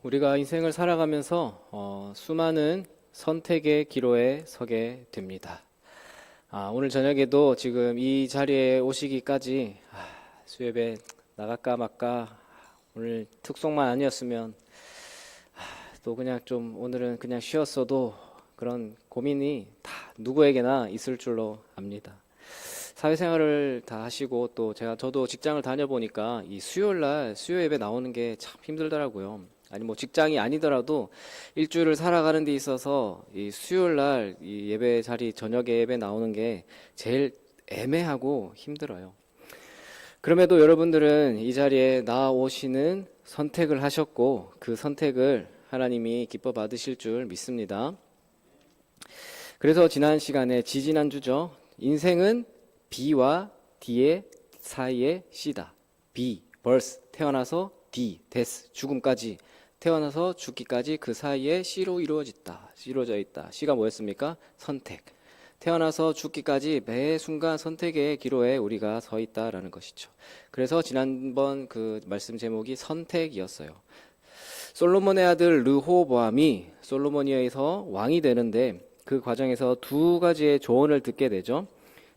우리가 인생을 살아가면서 수많은 선택의 기로에 서게 됩니다. 오늘 저녁에도 지금 이 자리에 오시기까지 수협에 나갈까 말까, 오늘 특송만 아니었으면 또 그냥 좀 오늘은 그냥 쉬었어도 그런 고민이 다 누구에게나 있을 줄로 압니다. 사회생활을 다 하시고 또 저도 직장을 다녀보니까 이 수요일날 수요 예배 나오는 게 참 힘들더라고요. 아니 뭐 직장이 아니더라도 일주일을 살아가는 데 있어서 이 수요일날 이 예배 자리 저녁에 예배 나오는 게 제일 애매하고 힘들어요. 그럼에도 여러분들은 이 자리에 나오시는 선택을 하셨고 그 선택을 하나님이 기뻐 받으실 줄 믿습니다. 그래서 지난 시간에 지지난주죠. 인생은 B와 D의 사이의 C다. B, birth, 태어나서 D, death, 죽음까지, 태어나서 죽기까지 그 사이에 C로 이루어져 있다. C가 뭐였습니까? 선택. 태어나서 죽기까지 매 순간 선택의 기로에 우리가 서 있다라는 것이죠. 그래서 지난번 그 말씀 제목이 선택이었어요. 솔로몬의 아들 르호보암이 솔로몬에 의해서 왕이 되는데 그 과정에서 두 가지의 조언을 듣게 되죠.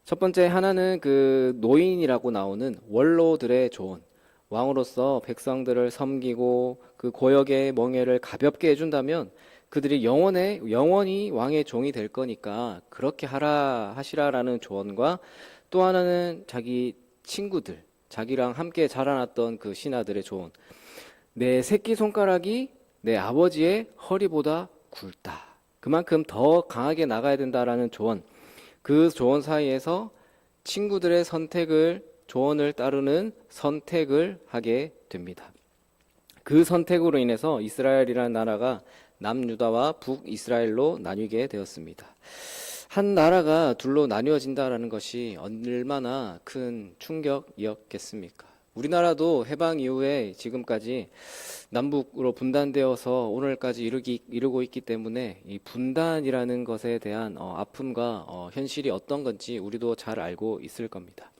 첫 번째 하나는 그 노인이라고 나오는 원로들의 조언. 왕으로서 백성들을 섬기고 그 고역의 멍에를 가볍게 해준다면 그들이 영원히 왕의 종이 될 거니까 그렇게 하시라라는 조언과, 또 하나는 자기 친구들, 자기랑 함께 자라났던 그 신하들의 조언. 내 새끼손가락이 내 아버지의 허리보다 굵다. 그만큼 더 강하게 나가야 된다라는 조언. 그 조언 사이에서 친구들의 조언을 따르는 선택을 하게 됩니다. 그 선택으로 인해서 이스라엘이라는 나라가 남유다와 북이스라엘로 나뉘게 되었습니다. 한 나라가 둘로 나뉘어진다라는 것이 얼마나 큰 충격이었겠습니까? 우리나라도 해방 이후에 지금까지 남북으로 분단되어서 오늘까지 이르고 있기 때문에 이 분단이라는 것에 대한 아픔과 현실이 어떤 건지 우리도 잘 알고 있을 겁니다.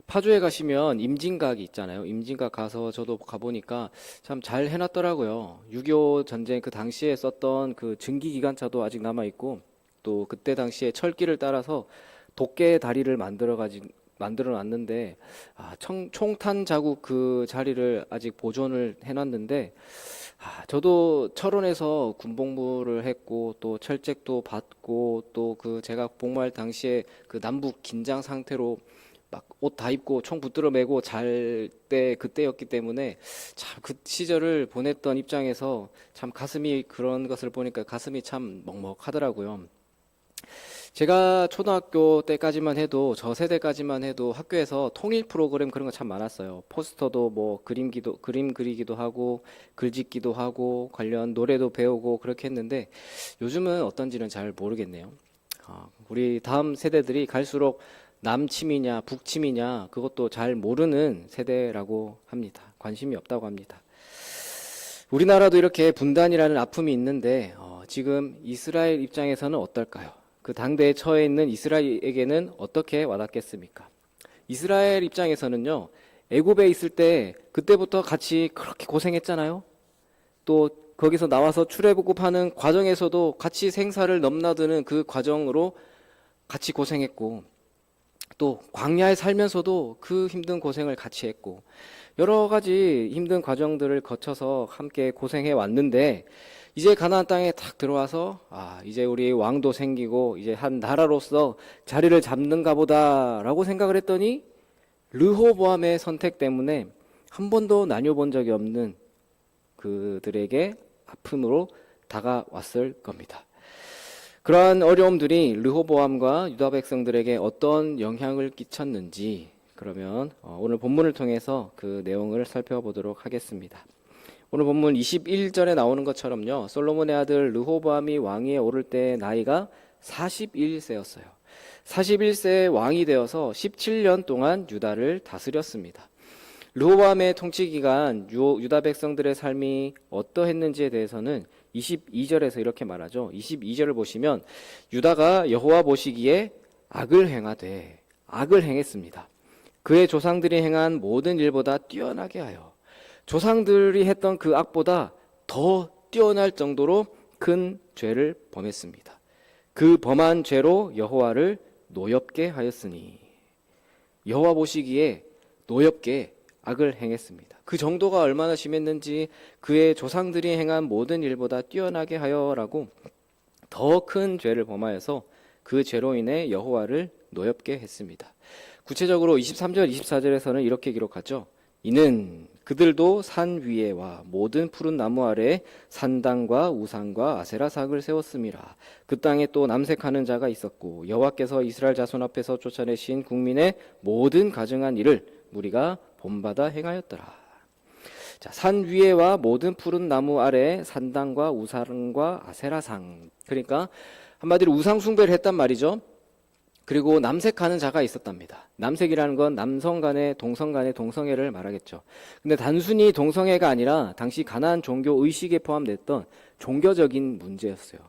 파주에 가시면 임진각이 있잖아요. 임진각 가서 저도 가보니까 참 잘 해놨더라고요. 6.25 전쟁 그 당시에 썼던 그 증기기관차도 아직 남아있고, 또 그때 당시에 철길을 따라서 도깨 다리를 만들어 놨는데 총탄 자국 그 자리를 아직 보존을 해놨는데, 저도 철원에서 군복무를 했고 또 철책도 받고 또 그 제가 복무할 당시에 그 남북 긴장 상태로 막 옷 다 입고 총 붙들어 매고 잘 때 그때였기 때문에 참 그 시절을 보냈던 입장에서 참 그런 것을 보니까 가슴이 참 먹먹하더라고요. 제가 초등학교 때까지만 해도, 저 세대까지만 해도 학교에서 통일 프로그램 그런 거 참 많았어요. 포스터도 뭐 그림 그리기도 하고 글짓기도 하고 관련 노래도 배우고 그렇게 했는데 요즘은 어떤지는 잘 모르겠네요. 우리 다음 세대들이 갈수록 남침이냐 북침이냐 그것도 잘 모르는 세대라고 합니다. 관심이 없다고 합니다. 우리나라도 이렇게 분단이라는 아픔이 있는데 지금 이스라엘 입장에서는 어떨까요? 그 당대에 처해 있는 이스라엘에게는 어떻게 와닿겠습니까? 이스라엘 입장에서는요, 애굽에 있을 때 그때부터 같이 그렇게 고생했잖아요. 또 거기서 나와서 출애굽하는 과정에서도 같이 생사를 넘나드는 그 과정으로 같이 고생했고, 또 광야에 살면서도 그 힘든 고생을 같이 했고, 여러 가지 힘든 과정들을 거쳐서 함께 고생해 왔는데, 이제 가나안 땅에 딱 들어와서 이제 우리 왕도 생기고 이제 한 나라로서 자리를 잡는가 보다라고 생각을 했더니 르호보암의 선택 때문에 한 번도 나뉘어본 적이 없는 그들에게 아픔으로 다가왔을 겁니다. 그러한 어려움들이 르호보암과 유다 백성들에게 어떤 영향을 끼쳤는지, 그러면 오늘 본문을 통해서 그 내용을 살펴보도록 하겠습니다. 오늘 본문 21절에 나오는 것처럼요, 솔로몬의 아들 르호보암이 왕위에 오를 때 나이가 41세였어요. 41세에 왕이 되어서 17년 동안 유다를 다스렸습니다. 르호보암의 통치 기간 유다 백성들의 삶이 어떠했는지에 대해서는 22절에서 이렇게 말하죠. 22절을 보시면 유다가 여호와 보시기에 악을 행했습니다. 그의 조상들이 행한 모든 일보다 뛰어나게 하여, 조상들이 했던 그 악보다 더 뛰어날 정도로 큰 죄를 범했습니다. 그 범한 죄로 여호와를 노엽게 하였으니, 여호와 보시기에 노엽게 악을 행했습니다. 그 정도가 얼마나 심했는지 그의 조상들이 행한 모든 일보다 뛰어나게 하여라고 더 큰 죄를 범하여서 그 죄로 인해 여호와를 노엽게 했습니다. 구체적으로 23절, 24절에서는 이렇게 기록하죠. 이는 그들도 산 위에와 모든 푸른 나무 아래에 산당과 우상과 아세라삭을 세웠음이라. 그 땅에 또 남색하는 자가 있었고 여호와께서 이스라엘 자손 앞에서 쫓아내신 국민의 모든 가증한 일을 무리가 본받아 행하였더라. 자, 산 위에와 모든 푸른 나무 아래에 산당과 우상과 아세라상. 그러니까 한마디로 우상 숭배를 했단 말이죠. 그리고 남색하는 자가 있었답니다. 남색이라는 건 남성 간의 동성 간의 동성애를 말하겠죠. 근데 단순히 동성애가 아니라 당시 가나안 종교 의식에 포함됐던 종교적인 문제였어요.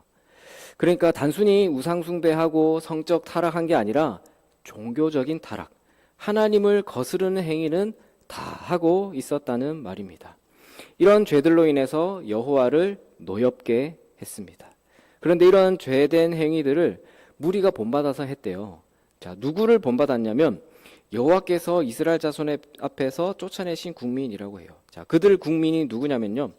그러니까 단순히 우상 숭배하고 성적 타락한 게 아니라 종교적인 타락, 하나님을 거스르는 행위는 다 하고 있었다는 말입니다. 이런 죄들로 인해서 여호와를 노엽게 했습니다. 그런데 이런 죄된 행위들을 무리가 본받아서 했대요. 자, 누구를 본받았냐면 여호와께서 이스라엘 자손의 앞에서 쫓아내신 국민이라고 해요. 자, 그들 국민이 누구냐면요.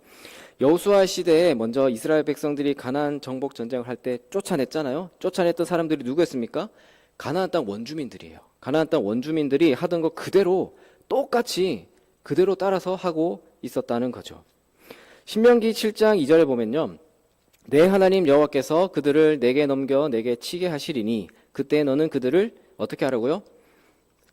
여호수아 시대에 먼저 이스라엘 백성들이 가나안 정복 전쟁을 할 때 쫓아냈잖아요. 쫓아냈던 사람들이 누구였습니까? 가나안 땅 원주민들이에요. 가나안 땅 원주민들이 하던 거 그대로 똑같이 그대로 따라서 하고 있었다는 거죠. 신명기 7장 2절에 보면요. 내 하나님 여호와께서 그들을 내게 넘겨 내게 치게 하시리니 그때 너는 그들을 어떻게 하라고요?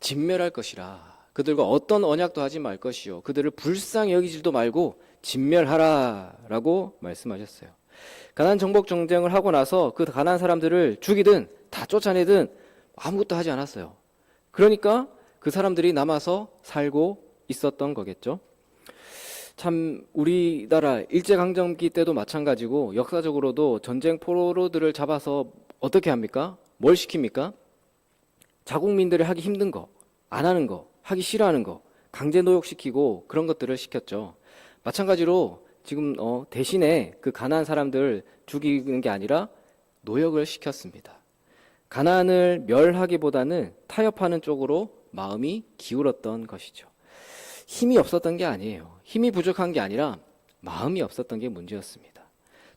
진멸할 것이라. 그들과 어떤 언약도 하지 말 것이요 그들을 불쌍히 여기지도 말고 진멸하라 라고 말씀하셨어요. 가나안 정복 전쟁을 하고 나서 그 가나안 사람들을 죽이든 다 쫓아내든 아무것도 하지 않았어요. 그러니까 그 사람들이 남아서 살고 있었던 거겠죠. 참 우리나라 일제강점기 때도 마찬가지고 역사적으로도 전쟁 포로들을 잡아서 어떻게 합니까? 뭘 시킵니까? 자국민들이 하기 힘든 거, 안 하는 거, 하기 싫어하는 거 강제 노역시키고 그런 것들을 시켰죠. 마찬가지로 지금 대신에 그 가나안 사람들 죽이는 게 아니라 노역을 시켰습니다. 가나안을 멸하기보다는 타협하는 쪽으로 마음이 기울었던 것이죠. 힘이 없었던 게 아니에요. 힘이 부족한 게 아니라 마음이 없었던 게 문제였습니다.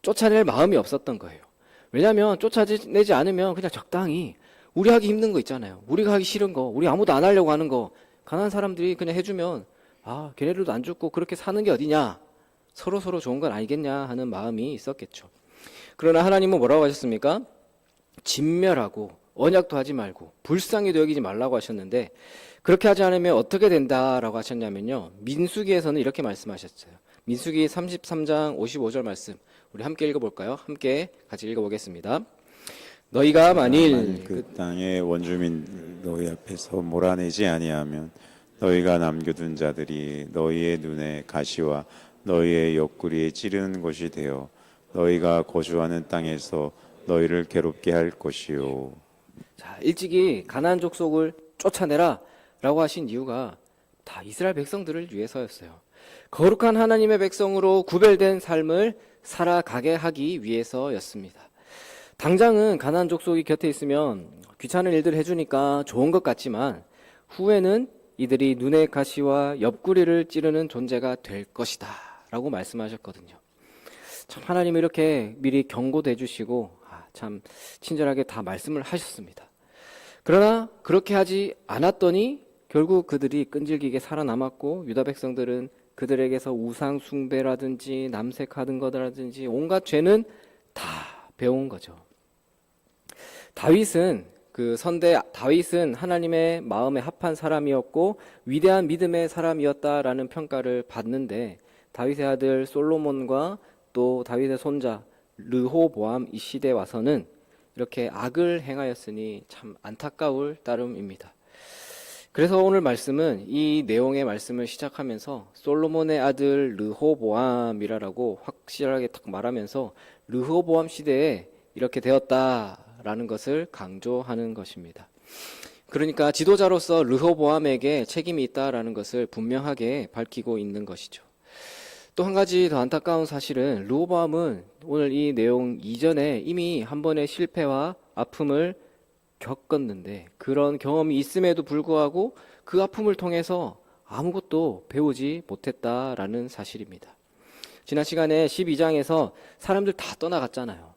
쫓아낼 마음이 없었던 거예요. 왜냐하면 쫓아내지 않으면 그냥 적당히 우리 하기 힘든 거 있잖아요. 우리가 하기 싫은 거, 우리 아무도 안 하려고 하는 거 가난한 사람들이 그냥 해주면 걔네들도 안 죽고 그렇게 사는 게 어디냐, 서로 좋은 건 아니겠냐 하는 마음이 있었겠죠. 그러나 하나님은 뭐라고 하셨습니까? 진멸하고 언약도 하지 말고 불쌍히도 여기지 말라고 하셨는데 그렇게 하지 않으면 어떻게 된다라고 하셨냐면요. 민수기에서는 이렇게 말씀하셨어요. 민수기 33장 55절 말씀 우리 함께 읽어볼까요? 함께 같이 읽어보겠습니다. 너희가 만일 그 땅의 원주민 너희 앞에서 몰아내지 아니하면 너희가 남겨둔 자들이 너희의 눈에 가시와 너희의 옆구리에 찌르는 것이 되어 너희가 거주하는 땅에서 너희를 괴롭게 할 것이요. 자, 일찍이 가나안 족속을 쫓아내라 라고 하신 이유가 다 이스라엘 백성들을 위해서였어요. 거룩한 하나님의 백성으로 구별된 삶을 살아가게 하기 위해서였습니다. 당장은 가나안 족속이 곁에 있으면 귀찮은 일들 해주니까 좋은 것 같지만 후에는 이들이 눈의 가시와 옆구리를 찌르는 존재가 될 것이다 라고 말씀하셨거든요. 참 하나님이 이렇게 미리 경고도 해주시고 참 친절하게 다 말씀을 하셨습니다. 그러나 그렇게 하지 않았더니 결국 그들이 끈질기게 살아남았고 유다 백성들은 그들에게서 우상 숭배라든지 남색하던 거라든지 온갖 죄는 다 배운 거죠. 다윗은 그 선대 다윗은 하나님의 마음에 합한 사람이었고 위대한 믿음의 사람이었다라는 평가를 받는데 다윗의 아들 솔로몬과 또 다윗의 손자 르호보암 이 시대에 와서는 이렇게 악을 행하였으니 참 안타까울 따름입니다. 그래서 오늘 말씀은 이 내용의 말씀을 시작하면서 솔로몬의 아들 르호보암이라고 확실하게 딱 말하면서 르호보암 시대에 이렇게 되었다라는 것을 강조하는 것입니다. 그러니까 지도자로서 르호보암에게 책임이 있다라는 것을 분명하게 밝히고 있는 것이죠. 또 한 가지 더 안타까운 사실은 르호보암은 오늘 이 내용 이전에 이미 한 번의 실패와 아픔을 겪었는데 그런 경험이 있음에도 불구하고 그 아픔을 통해서 아무것도 배우지 못했다라는 사실입니다. 지난 시간에 12장에서 사람들 다 떠나갔잖아요.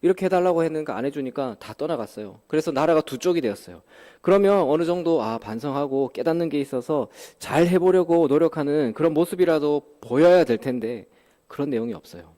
이렇게 해달라고 했는데 안 해주니까 다 떠나갔어요. 그래서 나라가 두 쪽이 되었어요. 그러면 어느 정도 반성하고 깨닫는 게 있어서 잘 해보려고 노력하는 그런 모습이라도 보여야 될 텐데 그런 내용이 없어요.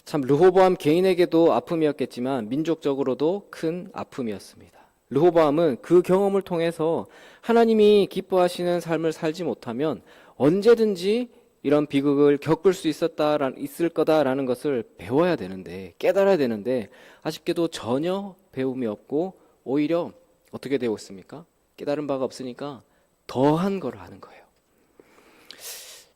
참 르호보암 개인에게도 아픔이었겠지만 민족적으로도 큰 아픔이었습니다. 르호보암은 그 경험을 통해서 하나님이 기뻐하시는 삶을 살지 못하면 언제든지 이런 비극을 겪을 수 있을 거다라는 것을 배워야 되는데, 깨달아야 되는데 아쉽게도 전혀 배움이 없고 오히려 어떻게 되고 있습니까? 깨달은 바가 없으니까 더한 걸 하는 거예요.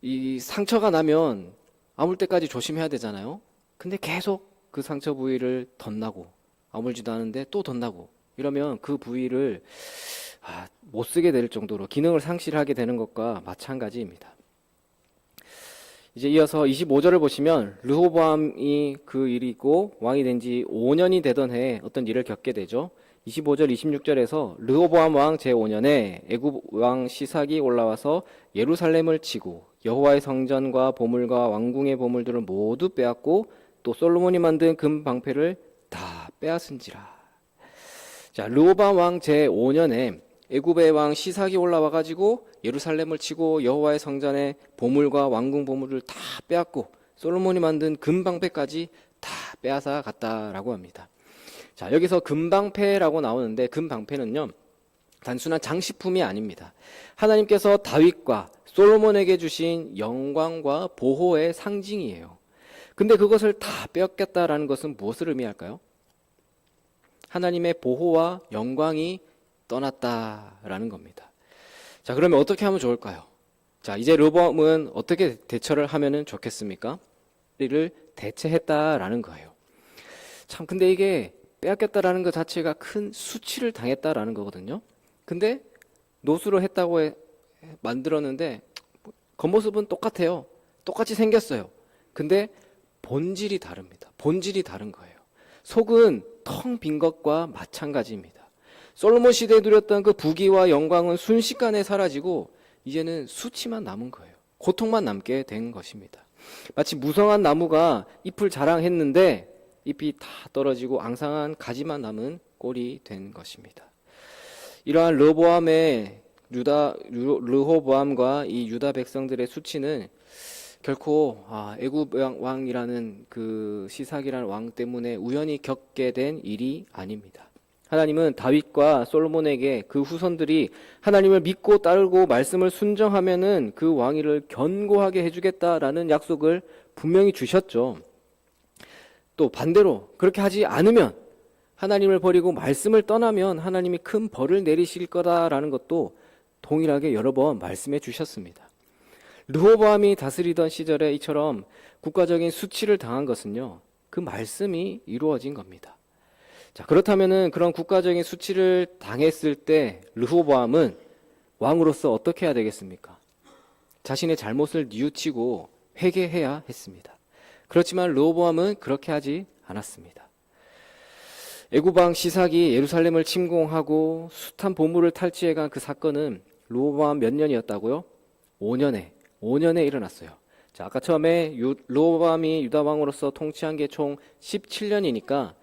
이 상처가 나면 아물 때까지 조심해야 되잖아요. 근데 계속 그 상처 부위를 덧나고 아물지도 않은데 또 덧나고 이러면 그 부위를 못 쓰게 될 정도로 기능을 상실하게 되는 것과 마찬가지입니다. 이제 이어서 25절을 보시면 르호보암이 그 일이 있고 왕이 된 지 5년이 되던 해에 어떤 일을 겪게 되죠. 25절 26절에서 르호보암 왕 제5년에 애굽 왕 시삭이 올라와서 예루살렘을 치고 여호와의 성전과 보물과 왕궁의 보물들을 모두 빼앗고 또 솔로몬이 만든 금 방패를 다 빼앗은지라. 자, 르호보암 왕 제5년에 애굽의 왕 시삭이 올라와 가지고 예루살렘을 치고 여호와의 성전의 보물과 왕궁 보물을 다 빼앗고 솔로몬이 만든 금방패까지 다 빼앗아 갔다라고 합니다. 자, 여기서 금방패라고 나오는데 금방패는요 단순한 장식품이 아닙니다. 하나님께서 다윗과 솔로몬에게 주신 영광과 보호의 상징이에요. 근데 그것을 다 빼앗겼다라는 것은 무엇을 의미할까요? 하나님의 보호와 영광이 떠났다라는 겁니다. 자, 그러면 어떻게 하면 좋을까요? 자, 이제 르호보암은 어떻게 대처를 하면은 좋겠습니까? 이를 대체했다라는 거예요. 참, 근데 이게 빼앗겼다라는 것 자체가 큰 수치를 당했다라는 거거든요. 근데 노수로 했다고 만들었는데 겉모습은 똑같아요. 똑같이 생겼어요. 근데 본질이 다릅니다. 본질이 다른 거예요. 속은 텅 빈 것과 마찬가지입니다. 솔로몬 시대에 누렸던 그 부귀와 영광은 순식간에 사라지고 이제는 수치만 남은 거예요. 고통만 남게 된 것입니다. 마치 무성한 나무가 잎을 자랑했는데 잎이 다 떨어지고 앙상한 가지만 남은 꼴이 된 것입니다. 이러한 르호보암과 이 유다 백성들의 수치는 결코 애굽 왕이라는 그 시삭이라는 왕 때문에 우연히 겪게 된 일이 아닙니다. 하나님은 다윗과 솔로몬에게 그 후손들이 하나님을 믿고 따르고 말씀을 순종하면은 그 왕위를 견고하게 해주겠다라는 약속을 분명히 주셨죠. 또 반대로 그렇게 하지 않으면 하나님을 버리고 말씀을 떠나면 하나님이 큰 벌을 내리실 거다라는 것도 동일하게 여러 번 말씀해 주셨습니다. 르호보암이 다스리던 시절에 이처럼 국가적인 수치를 당한 것은요, 그 말씀이 이루어진 겁니다. 자, 그렇다면은 그런 국가적인 수치를 당했을 때 르호보암은 왕으로서 어떻게 해야 되겠습니까? 자신의 잘못을 뉘우치고 회개해야 했습니다. 그렇지만 르호보암은 그렇게 하지 않았습니다. 애굽 왕 시삭이 예루살렘을 침공하고 숱한 보물을 탈취해간 그 사건은 르호보암 몇 년이었다고요? 5년에 일어났어요. 자, 아까 처음에 르호보암이 유다 왕으로서 통치한 게 총 17년이니까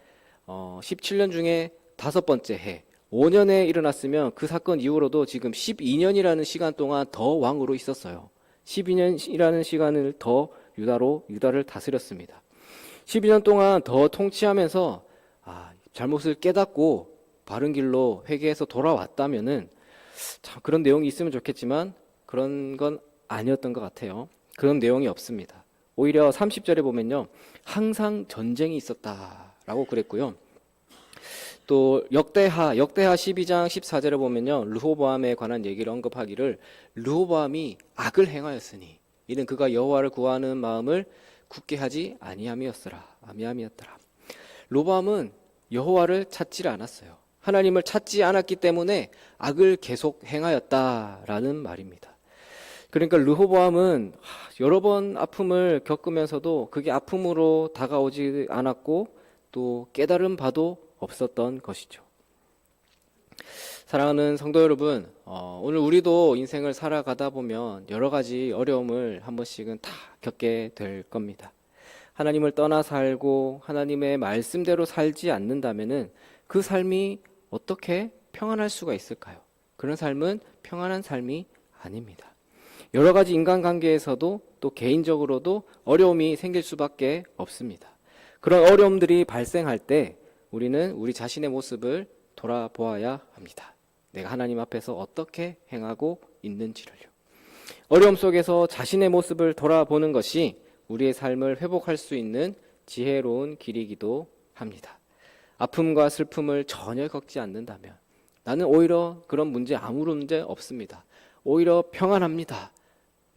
17년 중에 5번째 해 5년에 일어났으면 그 사건 이후로도 지금 12년이라는 시간 동안 더 왕으로 있었어요. 12년이라는 시간을 더 유다를 다스렸습니다. 12년 동안 더 통치하면서 잘못을 깨닫고 바른 길로 회개해서 돌아왔다면은 참 그런 내용이 있으면 좋겠지만 그런 건 아니었던 것 같아요. 그런 내용이 없습니다. 오히려 30절에 보면요, 항상 전쟁이 있었다라고 그랬고요. 또 역대하 12장 14절에 보면요, 르호보암에 관한 얘기를 언급하기를 르호보암이 악을 행하였으니 이는 그가 여호와를 구하는 마음을 굳게 하지 아니함이었더라. 르호보암은 여호와를 찾지를 않았어요. 하나님을 찾지 않았기 때문에 악을 계속 행하였다라는 말입니다. 그러니까 르호보암은 여러 번 아픔을 겪으면서도 그게 아픔으로 다가오지 않았고 또 깨달은 바도 없었던 것이죠. 사랑하는 성도 여러분, 오늘 우리도 인생을 살아가다 보면 여러 가지 어려움을 한 번씩은 다 겪게 될 겁니다. 하나님을 떠나 살고 하나님의 말씀대로 살지 않는다면은 그 삶이 어떻게 평안할 수가 있을까요? 그런 삶은 평안한 삶이 아닙니다. 여러 가지 인간관계에서도 또 개인적으로도 어려움이 생길 수밖에 없습니다. 그런 어려움들이 발생할 때 우리는 우리 자신의 모습을 돌아보아야 합니다. 내가 하나님 앞에서 어떻게 행하고 있는지를요. 어려움 속에서 자신의 모습을 돌아보는 것이 우리의 삶을 회복할 수 있는 지혜로운 길이기도 합니다. 아픔과 슬픔을 전혀 겪지 않는다면 나는 오히려 그런 문제 아무런 문제 없습니다. 오히려 평안합니다.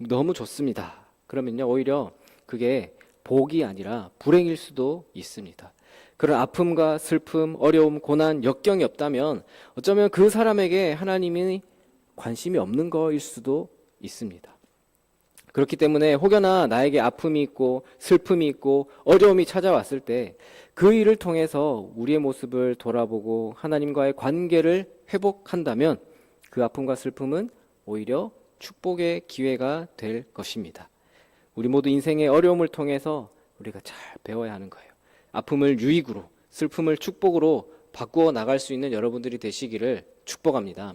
너무 좋습니다. 그러면요, 오히려 그게 복이 아니라 불행일 수도 있습니다. 그런 아픔과 슬픔, 어려움, 고난, 역경이 없다면 어쩌면 그 사람에게 하나님이 관심이 없는 거일 수도 있습니다. 그렇기 때문에 혹여나 나에게 아픔이 있고 슬픔이 있고 어려움이 찾아왔을 때 그 일을 통해서 우리의 모습을 돌아보고 하나님과의 관계를 회복한다면 그 아픔과 슬픔은 오히려 축복의 기회가 될 것입니다. 우리 모두 인생의 어려움을 통해서 우리가 잘 배워야 하는 거예요. 아픔을 유익으로, 슬픔을 축복으로 바꾸어 나갈 수 있는 여러분들이 되시기를 축복합니다.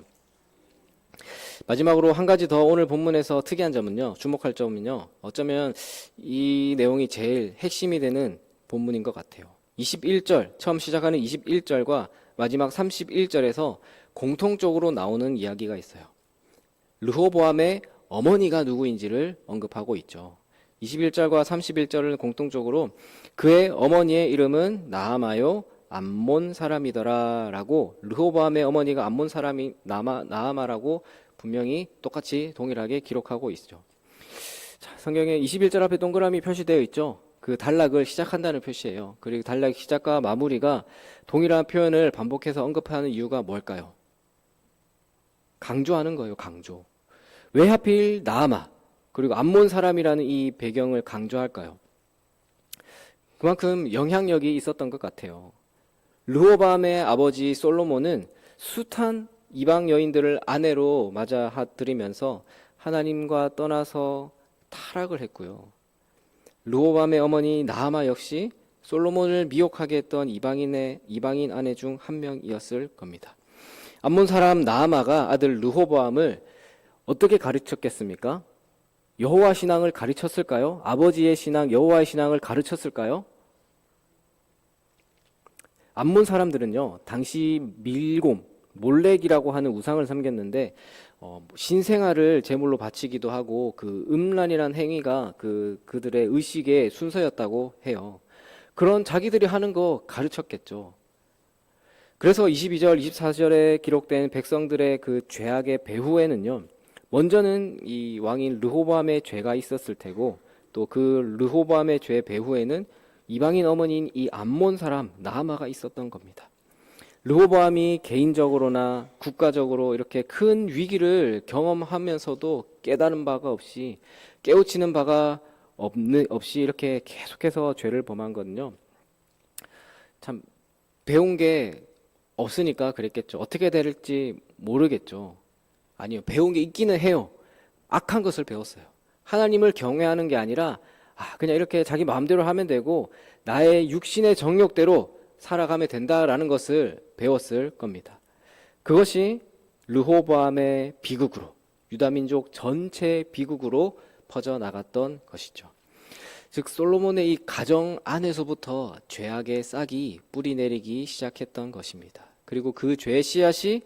마지막으로 한 가지 더 오늘 본문에서 특이한 점은요, 주목할 점은요, 어쩌면 이 내용이 제일 핵심이 되는 본문인 것 같아요. 21절, 처음 시작하는 21절과 마지막 31절에서 공통적으로 나오는 이야기가 있어요. 르호보암의 어머니가 누구인지를 언급하고 있죠. 21절과 31절은 공통적으로 그의 어머니의 이름은 나아마요 암몬 사람이더라 라고, 르호보암의 어머니가 암몬 사람이 나아마라고 분명히 똑같이 동일하게 기록하고 있죠. 자, 성경에 21절 앞에 동그라미 표시되어 있죠. 그 단락을 시작한다는 표시예요. 그리고 단락 시작과 마무리가 동일한 표현을 반복해서 언급하는 이유가 뭘까요? 강조하는 거예요. 강조. 왜 하필 나아마 그리고 암몬 사람이라는 이 배경을 강조할까요? 그만큼 영향력이 있었던 것 같아요. 르호보암의 아버지 솔로몬은 숱한 이방 여인들을 아내로 맞아들이면서 하나님과 떠나서 타락을 했고요. 르호보암의 어머니 나아마 역시 솔로몬을 미혹하게 했던 이방인 아내 중 한 명이었을 겁니다. 암몬 사람 나아마가 아들 르호보암을 어떻게 가르쳤겠습니까? 여호와 신앙을 가르쳤을까요? 아버지의 신앙, 여호와의 신앙을 가르쳤을까요? 암몬 사람들은요, 당시 밀곰, 몰렉이라고 하는 우상을 섬겼는데 신생아를 제물로 바치기도 하고 그 음란이라는 행위가 그들의 의식의 순서였다고 해요. 그런 자기들이 하는 거 가르쳤겠죠. 그래서 22절, 24절에 기록된 백성들의 그 죄악의 배후에는요, 먼저는 이 왕인 르호보암의 죄가 있었을 테고 또 그 르호보암의 죄 배후에는 이방인 어머니인 이 암몬 사람 나아마가 있었던 겁니다. 르호보암이 개인적으로나 국가적으로 이렇게 큰 위기를 경험하면서도 깨달은 바가 없이 깨우치는 바가 없이 이렇게 계속해서 죄를 범한 거는요, 참 배운 게 없으니까 그랬겠죠. 어떻게 될지 모르겠죠. 아니요, 배운 게 있기는 해요. 악한 것을 배웠어요. 하나님을 경외하는 게 아니라 그냥 이렇게 자기 마음대로 하면 되고 나의 육신의 정욕대로 살아가면 된다라는 것을 배웠을 겁니다. 그것이 르호보암의 비극으로, 유다민족 전체의 비극으로 퍼져나갔던 것이죠. 즉 솔로몬의 이 가정 안에서부터 죄악의 싹이 뿌리내리기 시작했던 것입니다. 그리고 그 죄의 씨앗이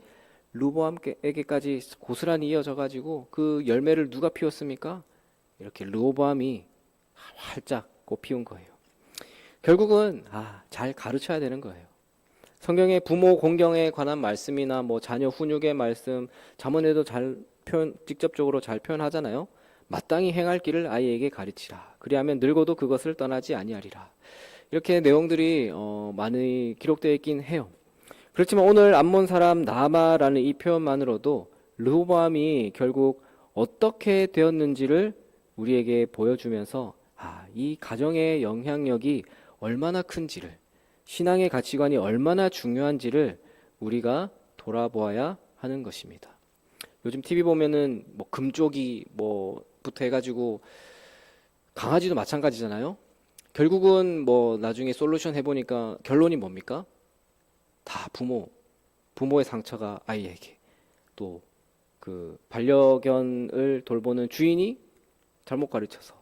르호보암에게까지 고스란히 이어져 가지고 그 열매를 누가 피웠습니까? 이렇게 르호보암이 활짝 꽃피운 거예요. 결국은 잘 가르쳐야 되는 거예요. 성경의 부모 공경에 관한 말씀이나 자녀 훈육의 말씀, 잠언에도 직접적으로 잘 표현하잖아요. 마땅히 행할 길을 아이에게 가르치라. 그리하면 늙어도 그것을 떠나지 아니하리라. 이렇게 내용들이 많이 기록되어 있긴 해요. 그렇지만 오늘 암몬 사람 나아마라는 이 표현만으로도 르호보암이 결국 어떻게 되었는지를 우리에게 보여주면서 이 가정의 영향력이 얼마나 큰지를, 신앙의 가치관이 얼마나 중요한지를 우리가 돌아보아야 하는 것입니다. 요즘 TV 보면은 뭐 금쪽이 뭐부터 해가지고 강아지도 마찬가지잖아요. 결국은 뭐 나중에 솔루션 해보니까 결론이 뭡니까? 다 부모의 상처가 아이에게, 또 그 반려견을 돌보는 주인이 잘못 가르쳐서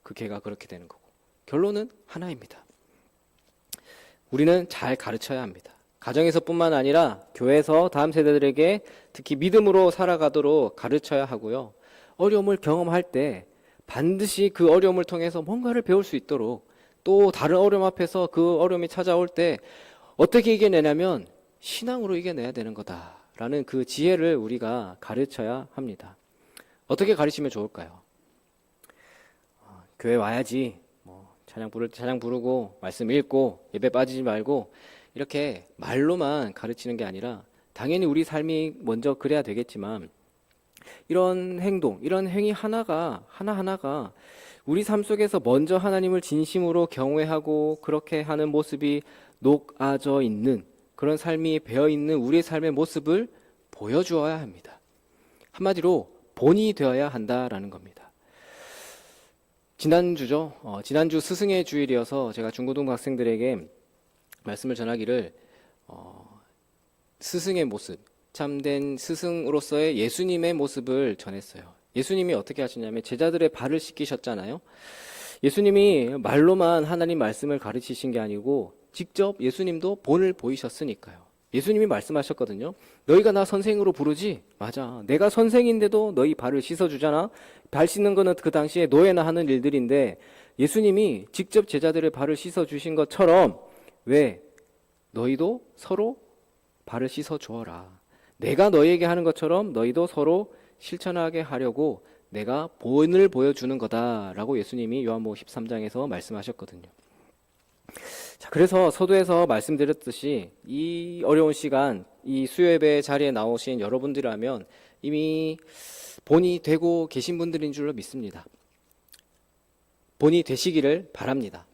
그 개가 그렇게 되는 거고, 결론은 하나입니다. 우리는 잘 가르쳐야 합니다. 가정에서뿐만 아니라 교회에서 다음 세대들에게 특히 믿음으로 살아가도록 가르쳐야 하고요. 어려움을 경험할 때 반드시 그 어려움을 통해서 뭔가를 배울 수 있도록, 또 다른 어려움 앞에서 그 어려움이 찾아올 때 어떻게 이겨내냐면 신앙으로 이겨내야 되는 거다라는 그 지혜를 우리가 가르쳐야 합니다. 어떻게 가르치면 좋을까요? 교회 와야지, 찬양 부를 때 찬양 부르고 말씀 읽고 예배 빠지지 말고 이렇게 말로만 가르치는 게 아니라, 당연히 우리 삶이 먼저 그래야 되겠지만 이런 행동, 이런 행위 하나하나가 우리 삶 속에서 먼저 하나님을 진심으로 경외하고 그렇게 하는 모습이 녹아져 있는, 그런 삶이 배어 있는 우리의 삶의 모습을 보여주어야 합니다. 한마디로 본이 되어야 한다라는 겁니다. 지난주 스승의 주일이어서 제가 중고등 학생들에게 말씀을 전하기를 스승의 모습, 참된 스승으로서의 예수님의 모습을 전했어요. 예수님이 어떻게 하시냐면 제자들의 발을 씻기셨잖아요. 예수님이 말로만 하나님 말씀을 가르치신 게 아니고 직접 예수님도 본을 보이셨으니까요. 예수님이 말씀하셨거든요. 너희가 나 선생으로 부르지? 맞아. 내가 선생인데도 너희 발을 씻어주잖아. 발 씻는 거는 그 당시에 노예나 하는 일들인데 예수님이 직접 제자들의 발을 씻어주신 것처럼, 왜? 너희도 서로 발을 씻어주어라. 내가 너희에게 하는 것처럼 너희도 서로 실천하게 하려고 내가 본을 보여주는 거다라고 예수님이 요한복음 13장에서 말씀하셨거든요. 자, 그래서 서두에서 말씀드렸듯이 이 어려운 시간, 이 수요예배 자리에 나오신 여러분들이라면 이미 본이 되고 계신 분들인 줄로 믿습니다. 본이 되시기를 바랍니다.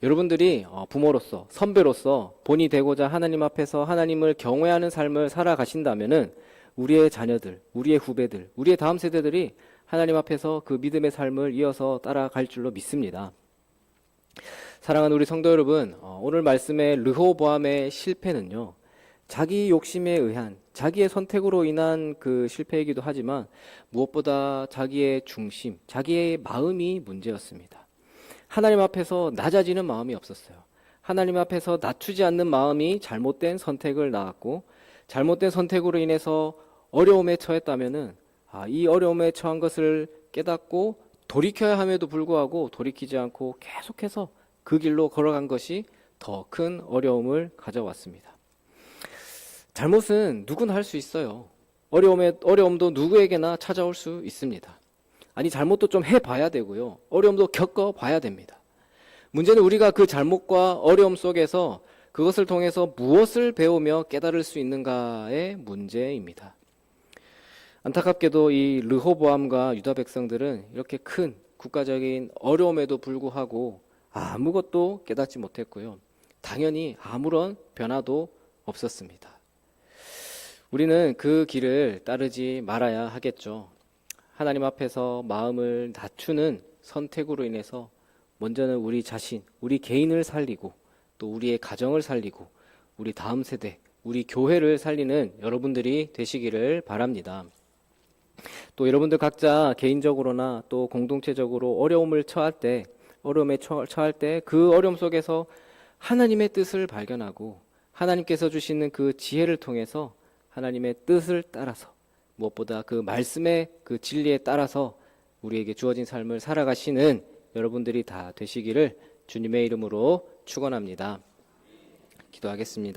여러분들이 부모로서, 선배로서 본이 되고자 하나님 앞에서 하나님을 경외하는 삶을 살아가신다면은 우리의 자녀들, 우리의 후배들, 우리의 다음 세대들이 하나님 앞에서 그 믿음의 삶을 이어서 따라갈 줄로 믿습니다. 사랑하는 우리 성도 여러분, 오늘 말씀의 르호보암의 실패는요, 자기 욕심에 의한, 자기의 선택으로 인한 그 실패이기도 하지만 무엇보다 자기의 중심, 자기의 마음이 문제였습니다. 하나님 앞에서 낮아지는 마음이 없었어요. 하나님 앞에서 낮추지 않는 마음이 잘못된 선택을 낳았고, 잘못된 선택으로 인해서 어려움에 처했다면은 이 어려움에 처한 것을 깨닫고 돌이켜야 함에도 불구하고 돌이키지 않고 계속해서 그 길로 걸어간 것이 더 큰 어려움을 가져왔습니다. 잘못은 누구나 할 수 있어요. 어려움도 누구에게나 찾아올 수 있습니다. 아니, 잘못도 좀 해봐야 되고요. 어려움도 겪어봐야 됩니다. 문제는 우리가 그 잘못과 어려움 속에서 그것을 통해서 무엇을 배우며 깨달을 수 있는가의 문제입니다. 안타깝게도 이 르호보암과 유다 백성들은 이렇게 큰 국가적인 어려움에도 불구하고 아무것도 깨닫지 못했고요. 당연히 아무런 변화도 없었습니다. 우리는 그 길을 따르지 말아야 하겠죠. 하나님 앞에서 마음을 낮추는 선택으로 인해서 먼저는 우리 자신, 우리 개인을 살리고 또 우리의 가정을 살리고 우리 다음 세대, 우리 교회를 살리는 여러분들이 되시기를 바랍니다. 또 여러분들 각자 개인적으로나 또 공동체적으로 어려움에 처할 때 그 어려움 속에서 하나님의 뜻을 발견하고 하나님께서 주시는 그 지혜를 통해서 하나님의 뜻을 따라서, 무엇보다 그 말씀의 그 진리에 따라서 우리에게 주어진 삶을 살아가시는 여러분들이 다 되시기를 주님의 이름으로 축원합니다. 기도하겠습니다.